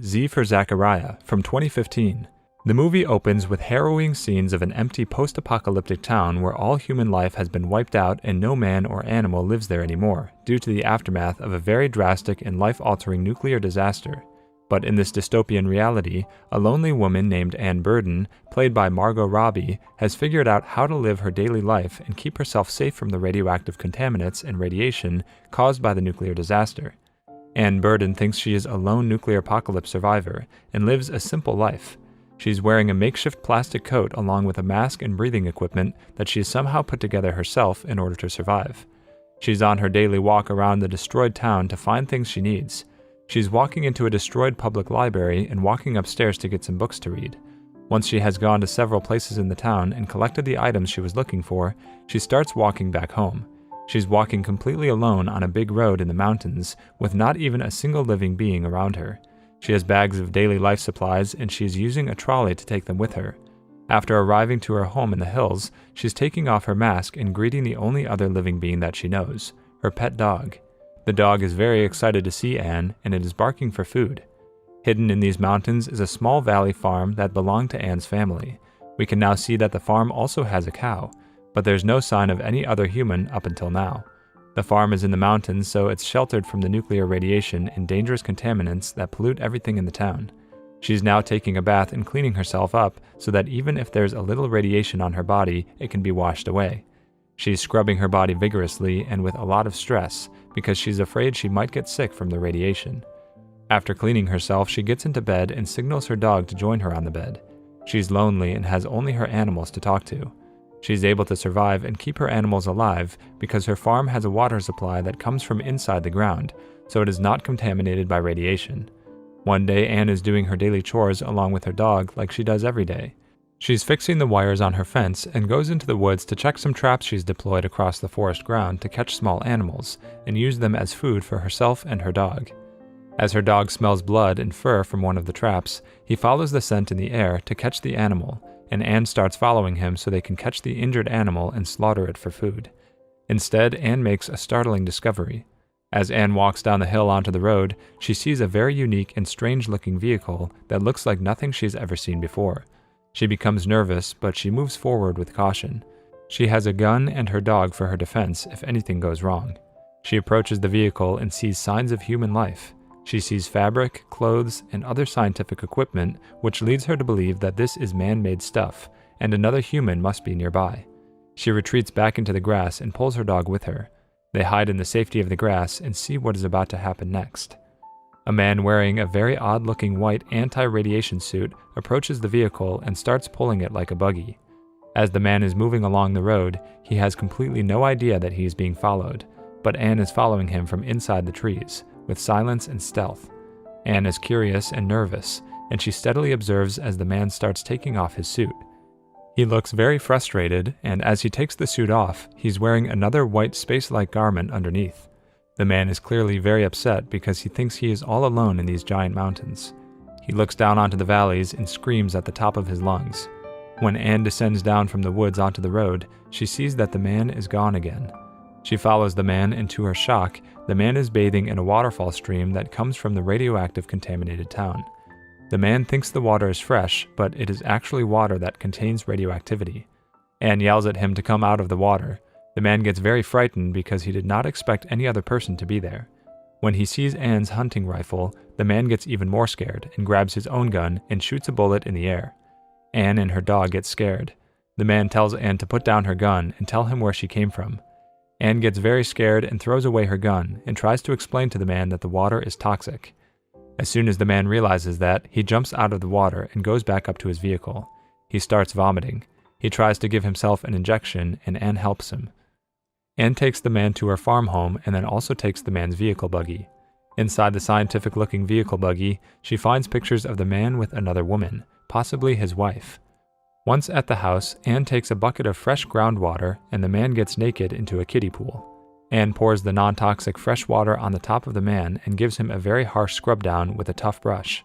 Z for Zachariah from 2015. The movie opens with harrowing scenes of an empty post-apocalyptic town where all human life has been wiped out and no man or animal lives there anymore, due to the aftermath of a very drastic and life-altering nuclear disaster. But in this dystopian reality, a lonely woman named Anne Burden, played by Margot Robbie, has figured out how to live her daily life and keep herself safe from the radioactive contaminants and radiation caused by the nuclear disaster. Anne Burden thinks she is a lone nuclear apocalypse survivor and lives a simple life. She's wearing a makeshift plastic coat along with a mask and breathing equipment that she has somehow put together herself in order to survive. She's on her daily walk around the destroyed town to find things she needs. She's walking into a destroyed public library and walking upstairs to get some books to read. Once she has gone to several places in the town and collected the items she was looking for, she starts walking back home. She's walking completely alone on a big road in the mountains, with not even a single living being around her. She has bags of daily life supplies, and she is using a trolley to take them with her. After arriving to her home in the hills, she's taking off her mask and greeting the only other living being that she knows, her pet dog. The dog is very excited to see Anne, and it is barking for food. Hidden in these mountains is a small valley farm that belonged to Anne's family. We can now see that the farm also has a cow, but there's no sign of any other human up until now. The farm is in the mountains, so it's sheltered from the nuclear radiation and dangerous contaminants that pollute everything in the town. She's now taking a bath and cleaning herself up so that even if there's a little radiation on her body, it can be washed away. She's scrubbing her body vigorously and with a lot of stress because she's afraid she might get sick from the radiation. After cleaning herself, she gets into bed and signals her dog to join her on the bed. She's lonely and has only her animals to talk to. She's able to survive and keep her animals alive because her farm has a water supply that comes from inside the ground, so it is not contaminated by radiation. One day, Anne is doing her daily chores along with her dog like she does every day. She's fixing the wires on her fence and goes into the woods to check some traps she's deployed across the forest ground to catch small animals and use them as food for herself and her dog. As her dog smells blood and fur from one of the traps, he follows the scent in the air to catch the animal, and Anne starts following him so they can catch the injured animal and slaughter it for food. Instead, Anne makes a startling discovery. As Anne walks down the hill onto the road, she sees a very unique and strange-looking vehicle that looks like nothing she's ever seen before. She becomes nervous, but she moves forward with caution. She has a gun and her dog for her defense if anything goes wrong. She approaches the vehicle and sees signs of human life. She sees fabric, clothes, and other scientific equipment, which leads her to believe that this is man-made stuff, and another human must be nearby. She retreats back into the grass and pulls her dog with her. They hide in the safety of the grass and see what is about to happen next. A man wearing a very odd-looking white anti-radiation suit approaches the vehicle and starts pulling it like a buggy. As the man is moving along the road, he has completely no idea that he is being followed, but Anne is following him from inside the trees, with silence and stealth. Anne is curious and nervous, and she steadily observes as the man starts taking off his suit. He looks very frustrated, and as he takes the suit off, he's wearing another white space-like garment underneath. The man is clearly very upset because he thinks he is all alone in these giant mountains. He looks down onto the valleys and screams at the top of his lungs. When Anne descends down from the woods onto the road, she sees that the man is gone again. She follows the man, and to her shock, the man is bathing in a waterfall stream that comes from the radioactive contaminated town. The man thinks the water is fresh, but it is actually water that contains radioactivity. Anne yells at him to come out of the water. The man gets very frightened because he did not expect any other person to be there. When he sees Anne's hunting rifle, the man gets even more scared and grabs his own gun and shoots a bullet in the air. Anne and her dog get scared. The man tells Anne to put down her gun and tell him where she came from. Anne gets very scared and throws away her gun and tries to explain to the man that the water is toxic. As soon as the man realizes that, he jumps out of the water and goes back up to his vehicle. He starts vomiting. He tries to give himself an injection, and Anne helps him. Anne takes the man to her farm home and then also takes the man's vehicle buggy. Inside the scientific-looking vehicle buggy, she finds pictures of the man with another woman, possibly his wife. Once at the house, Anne takes a bucket of fresh groundwater and the man gets naked into a kiddie pool. Anne pours the non-toxic fresh water on the top of the man and gives him a very harsh scrub down with a tough brush.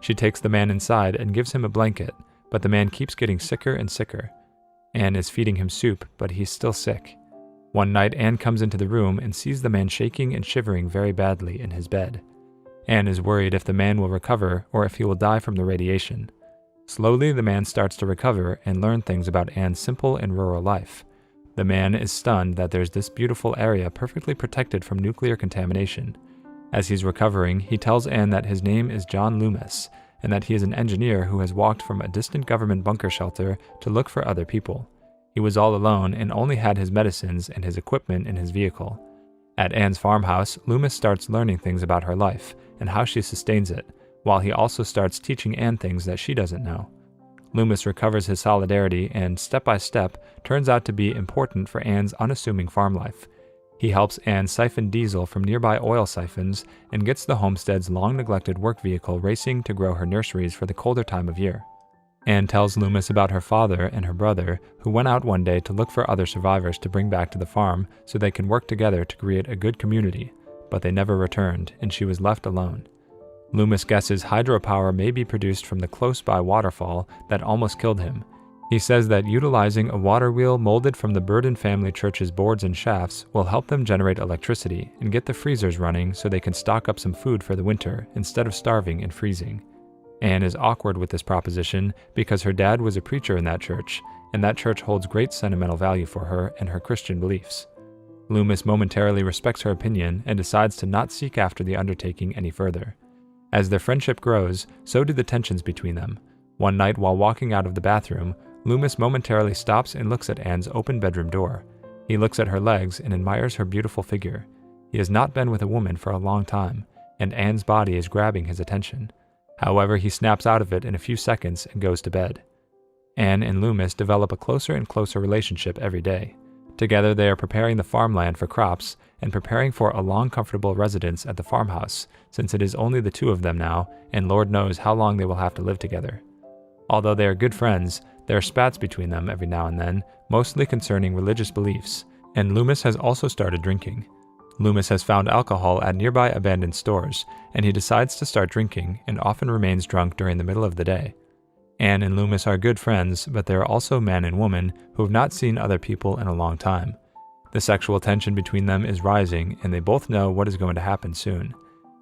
She takes the man inside and gives him a blanket, but the man keeps getting sicker and sicker. Anne is feeding him soup, but he's still sick. One night, Anne comes into the room and sees the man shaking and shivering very badly in his bed. Anne is worried if the man will recover or if he will die from the radiation. Slowly, the man starts to recover and learn things about Anne's simple and rural life. The man is stunned that there's this beautiful area perfectly protected from nuclear contamination. As he's recovering, he tells Anne that his name is John Loomis, and that he is an engineer who has walked from a distant government bunker shelter to look for other people. He was all alone and only had his medicines and his equipment in his vehicle. At Anne's farmhouse, Loomis starts learning things about her life and how she sustains it, while he also starts teaching Anne things that she doesn't know. Loomis recovers his solidarity and, step by step, turns out to be important for Anne's unassuming farm life. He helps Anne siphon diesel from nearby oil siphons and gets the homestead's long-neglected work vehicle racing to grow her nurseries for the colder time of year. Anne tells Loomis about her father and her brother, who went out one day to look for other survivors to bring back to the farm so they can work together to create a good community, but they never returned, and she was left alone. Loomis guesses hydropower may be produced from the close-by waterfall that almost killed him. He says that utilizing a water wheel molded from the Burden family church's boards and shafts will help them generate electricity and get the freezers running so they can stock up some food for the winter instead of starving and freezing. Anne is awkward with this proposition because her dad was a preacher in that church, and that church holds great sentimental value for her and her Christian beliefs. Loomis momentarily respects her opinion and decides to not seek after the undertaking any further. As their friendship grows, so do the tensions between them. One night while walking out of the bathroom, Loomis momentarily stops and looks at Anne's open bedroom door. He looks at her legs and admires her beautiful figure. He has not been with a woman for a long time, and Anne's body is grabbing his attention. However, he snaps out of it in a few seconds and goes to bed. Anne and Loomis develop a closer and closer relationship every day. Together they are preparing the farmland for crops and preparing for a long, comfortable residence at the farmhouse, since it is only the two of them now, and Lord knows how long they will have to live together. Although they are good friends, there are spats between them every now and then, mostly concerning religious beliefs, and Loomis has also started drinking. Loomis has found alcohol at nearby abandoned stores, and he decides to start drinking and often remains drunk during the middle of the day. Anne and Loomis are good friends, but they are also man and woman who have not seen other people in a long time. The sexual tension between them is rising, and they both know what is going to happen soon.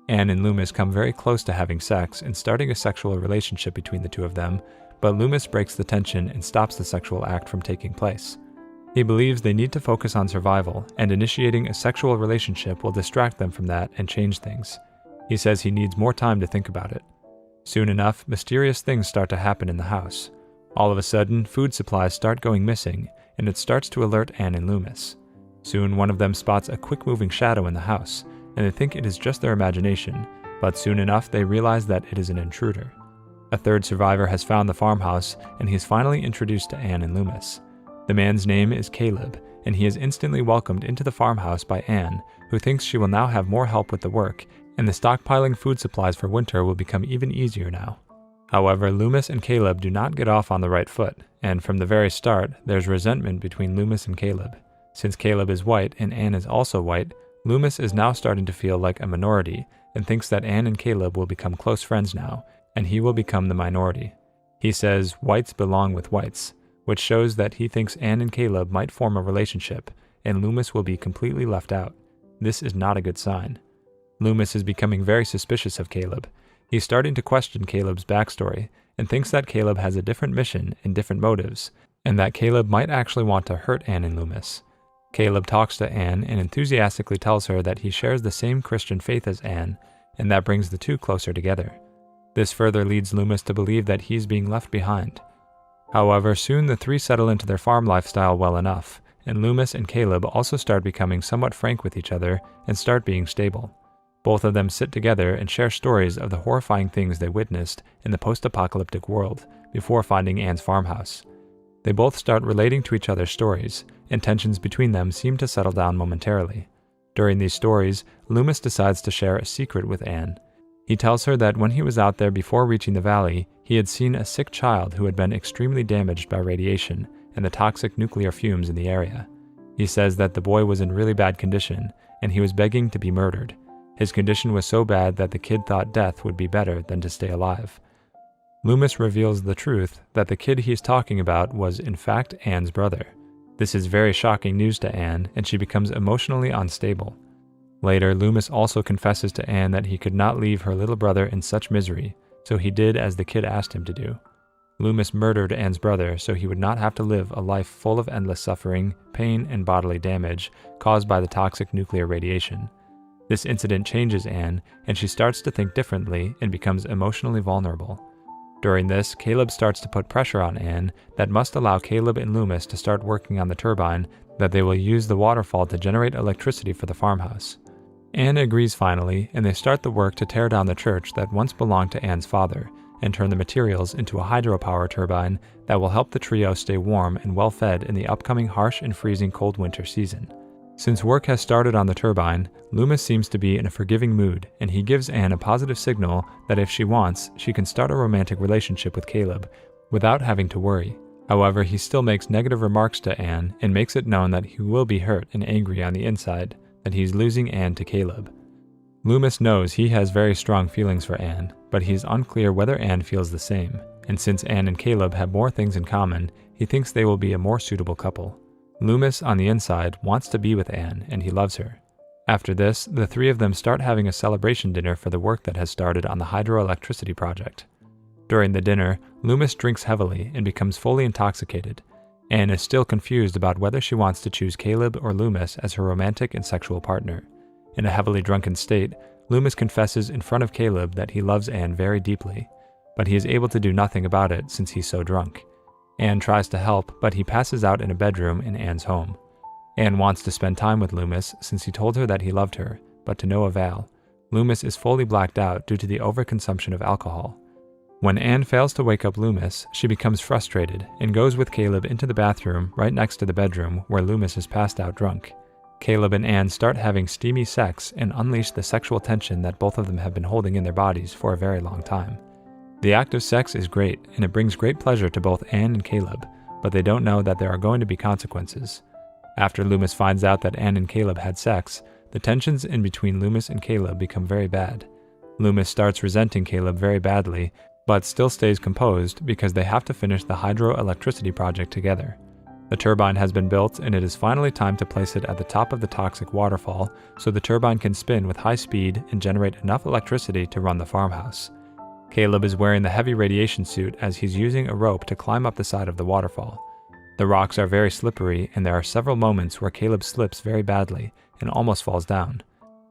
Anne and Loomis come very close to having sex and starting a sexual relationship between the two of them, but Loomis breaks the tension and stops the sexual act from taking place. He believes they need to focus on survival, and initiating a sexual relationship will distract them from that and change things. He says he needs more time to think about it. Soon enough, mysterious things start to happen in the house. All of a sudden, food supplies start going missing, and it starts to alert Anne and Loomis. Soon one of them spots a quick-moving shadow in the house, and they think it is just their imagination, but soon enough they realize that it is an intruder. A third survivor has found the farmhouse, and he is finally introduced to Anne and Loomis. The man's name is Caleb, and he is instantly welcomed into the farmhouse by Anne, who thinks she will now have more help with the work, and the stockpiling food supplies for winter will become even easier now. However, Loomis and Caleb do not get off on the right foot, and from the very start, there's resentment between Loomis and Caleb. Since Caleb is white and Anne is also white, Loomis is now starting to feel like a minority, and thinks that Anne and Caleb will become close friends now, and he will become the minority. He says whites belong with whites, which shows that he thinks Anne and Caleb might form a relationship, and Loomis will be completely left out. This is not a good sign. Loomis is becoming very suspicious of Caleb. He's starting to question Caleb's backstory, and thinks that Caleb has a different mission and different motives, and that Caleb might actually want to hurt Anne and Loomis. Caleb talks to Anne and enthusiastically tells her that he shares the same Christian faith as Anne, and that brings the two closer together. This further leads Loomis to believe that he's being left behind. However, soon the three settle into their farm lifestyle well enough, and Loomis and Caleb also start becoming somewhat frank with each other and start being stable. Both of them sit together and share stories of the horrifying things they witnessed in the post-apocalyptic world before finding Anne's farmhouse. They both start relating to each other's stories, and tensions between them seem to settle down momentarily. During these stories, Loomis decides to share a secret with Anne. He tells her that when he was out there before reaching the valley, he had seen a sick child who had been extremely damaged by radiation and the toxic nuclear fumes in the area. He says that the boy was in really bad condition, and he was begging to be murdered. His condition was so bad that the kid thought death would be better than to stay alive. Loomis reveals the truth that the kid he's talking about was in fact Anne's brother. This is very shocking news to Anne, and she becomes emotionally unstable. Later, Loomis also confesses to Anne that he could not leave her little brother in such misery, so he did as the kid asked him to do. Loomis murdered Anne's brother so he would not have to live a life full of endless suffering, pain, and bodily damage caused by the toxic nuclear radiation. This incident changes Anne, and she starts to think differently and becomes emotionally vulnerable. During this, Caleb starts to put pressure on Anne that must allow Caleb and Loomis to start working on the turbine that they will use the waterfall to generate electricity for the farmhouse. Anne agrees finally, and they start the work to tear down the church that once belonged to Anne's father, and turn the materials into a hydropower turbine that will help the trio stay warm and well fed in the upcoming harsh and freezing cold winter season. Since work has started on the turbine, Loomis seems to be in a forgiving mood, and he gives Anne a positive signal that if she wants, she can start a romantic relationship with Caleb without having to worry. However, he still makes negative remarks to Anne and makes it known that he will be hurt and angry on the inside, that he's losing Anne to Caleb. Loomis knows he has very strong feelings for Anne, but he's unclear whether Anne feels the same, and since Anne and Caleb have more things in common, he thinks they will be a more suitable couple. Loomis, on the inside, wants to be with Anne, and he loves her. After this, the three of them start having a celebration dinner for the work that has started on the hydroelectricity project. During the dinner, Loomis drinks heavily and becomes fully intoxicated. Anne is still confused about whether she wants to choose Caleb or Loomis as her romantic and sexual partner. In a heavily drunken state, Loomis confesses in front of Caleb that he loves Anne very deeply, but he is able to do nothing about it since he's so drunk. Anne tries to help, but he passes out in a bedroom in Anne's home. Anne wants to spend time with Loomis since he told her that he loved her, but to no avail. Loomis is fully blacked out due to the overconsumption of alcohol. When Anne fails to wake up Loomis, she becomes frustrated and goes with Caleb into the bathroom right next to the bedroom where Loomis is passed out drunk. Caleb and Anne start having steamy sex and unleash the sexual tension that both of them have been holding in their bodies for a very long time. The act of sex is great, and it brings great pleasure to both Anne and Caleb, but they don't know that there are going to be consequences. After Loomis finds out that Anne and Caleb had sex, the tensions in between Loomis and Caleb become very bad. Loomis starts resenting Caleb very badly, but still stays composed because they have to finish the hydroelectricity project together. The turbine has been built, and it is finally time to place it at the top of the toxic waterfall so the turbine can spin with high speed and generate enough electricity to run the farmhouse. Caleb is wearing the heavy radiation suit as he's using a rope to climb up the side of the waterfall. The rocks are very slippery, and there are several moments where Caleb slips very badly and almost falls down.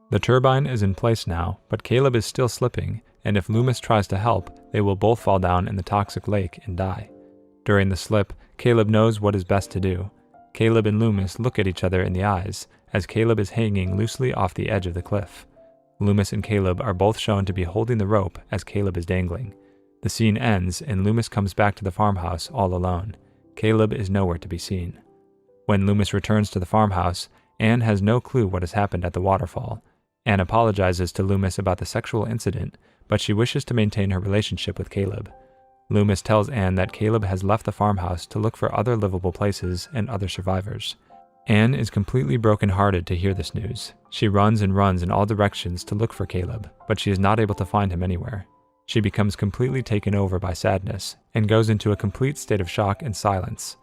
The turbine is in place now, but Caleb is still slipping, and if Loomis tries to help, they will both fall down in the toxic lake and die. During the slip, Caleb knows what is best to do. Caleb and Loomis look at each other in the eyes, as Caleb is hanging loosely off the edge of the cliff. Loomis and Caleb are both shown to be holding the rope as Caleb is dangling. The scene ends, and Loomis comes back to the farmhouse all alone. Caleb is nowhere to be seen. When Loomis returns to the farmhouse, Anne has no clue what has happened at the waterfall. Anne apologizes to Loomis about the sexual incident, but she wishes to maintain her relationship with Caleb. Loomis tells Anne that Caleb has left the farmhouse to look for other livable places and other survivors. Anne is completely broken-hearted to hear this news. She runs and runs in all directions to look for Caleb, but she is not able to find him anywhere. She becomes completely taken over by sadness and goes into a complete state of shock and silence.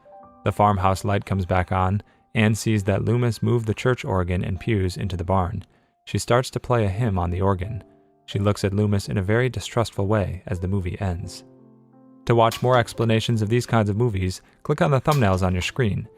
The farmhouse light comes back on. Anne sees that Loomis moved the church organ and pews into the barn. She starts to play a hymn on the organ. She looks at Loomis in a very distrustful way as the movie ends. To watch more explanations of these kinds of movies, click on the thumbnails on your screen,